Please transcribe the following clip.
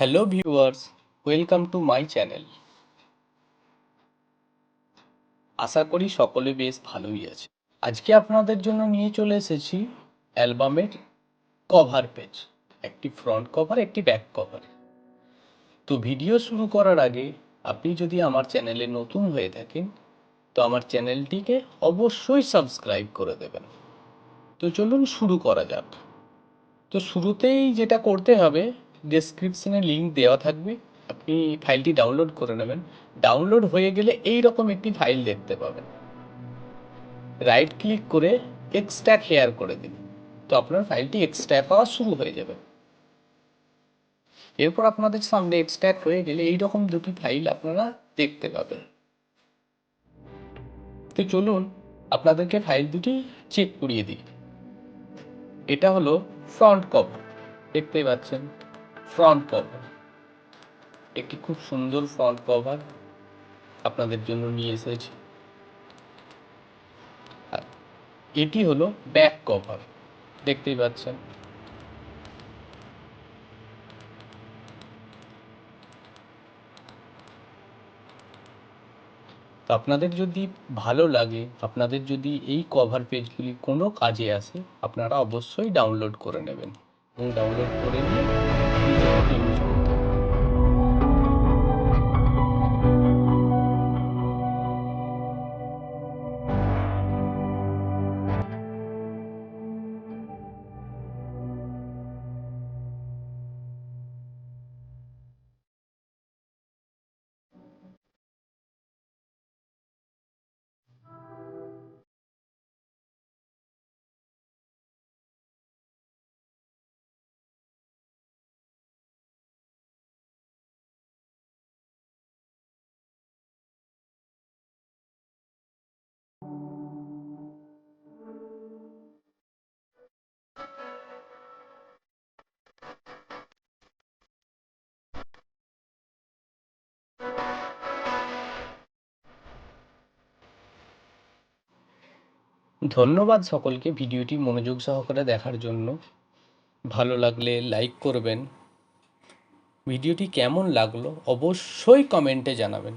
Hello viewers, welcome to my channel. আশা করি সকলে বেশ ভালোই আছে। আজকে আপনাদের জন্য নিয়ে চলে এসেছি অ্যালবামের কভার পেজ, একটি ফ্রন্ট কভার, একটি ব্যাক কভার। তো ভিডিও শুরু করার আগে আপনি যদি আমার চ্যানেলে নতুন হয়ে থাকেন তো আমার চ্যানেলটিকে অবশ্যই সাবস্ক্রাইব করে দেবেন। তো চলুন শুরু করা যাক। তো শুরুতেই যেটা করতে হবে, ডেসক্রিপশনে লিঙ্ক দেওয়া থাকবে, আপনি ফাইলটি ডাউনলোড করে নেবেন। ডাউনলোড হয়ে গেলে এই রকম একটি ফাইল দেখতে পাবেন। রাইট ক্লিক করে এক্সট্র্যাক্ট শেয়ার করে দিন, তো আপনার ফাইলটি এক্সট্র্যাক্ট হওয়া শুরু হয়ে যাবে। এরপর আপনাদের সামনে এক্সট্র্যাক্ট হয়ে গেলে এই রকম দুটি ফাইল আপনারা দেখতে পাবেন। তো চলুন আপনাদেরকে ফাইল দুটি চেক করিয়ে দিই। এটা হলো ফ্রন্ট কভার, দেখতেই পাচ্ছেন ফ্রন্ট কভার। একটি খুব সুন্দর ফ্রন্ট কভার আপনাদের জন্য নিয়ে এসেছি। আর এটি হলো ব্যাক কভার, দেখতেই পাচ্ছেন। তো আপনাদের যদি ভালো লাগে, আপনাদের যদি এই কভার পেজগুলি কোনো কাজে আসে, আপনারা অবশ্যই ডাউনলোড করে নেবেন এবং ডাউনলোড করে নিয়ে নিজের মতো ইউজ করতে হবে। ধন্যবাদ সকলকে ভিডিওটি মনোযোগ সহকারে দেখার জন্য। ভালো লাগলে লাইক করবেন। ভিডিওটি কেমন লাগলো অবশ্যই কমেন্টে জানাবেন।